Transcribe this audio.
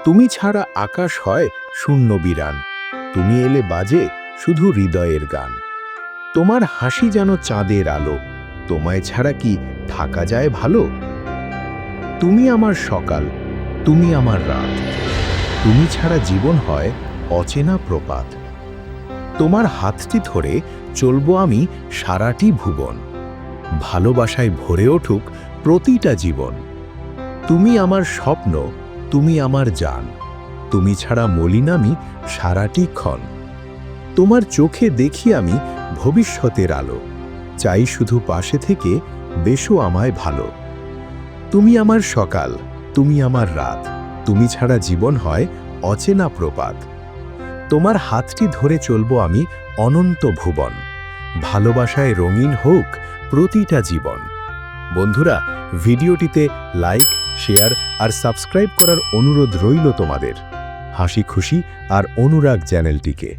তুমি ছাড়া আকাশ হয় শূন্য বিরান, তুমি এলে বাজে শুধু হৃদয়ের গান। তোমার হাসি যেন চাঁদের আলো, তোমায় ছাড়া কি থাকা যায় ভালো? তুমি আমার সকাল, তুমি আমার রাত, তুমি ছাড়া জীবন হয় অচেনা প্রপাত। তোমার হাতটি ধরে চলবো আমি সারাটি ভুবন, ভালোবাসায় ভরে উঠুক প্রতিটা জীবন। তুমি আমার স্বপ্ন, তুমি আমার জান, তুমি ছাড়া মলিন আমি সারাটি ক্ষণ। তোমার চোখে দেখি আমি ভবিষ্যতের আলো, চাই শুধু পাশে থেকে বেশো আমায় ভালো। তুমি আমার সকাল, তুমি আমার রাত, তুমি ছাড়া জীবন হয় অচেনা প্রপাত। তোমার হাতটি ধরে চলবো আমি অনন্ত ভুবন, ভালোবাসায় রঙিন হোক প্রতিটা জীবন। বন্ধুরা, ভিডিওটিতে লাইক, শেয়ার আর সাবস্ক্রাইব করার অনুরোধ রইল তোমাদের। হাসি খুশি আর অনুরাগ চ্যানেলটিকে।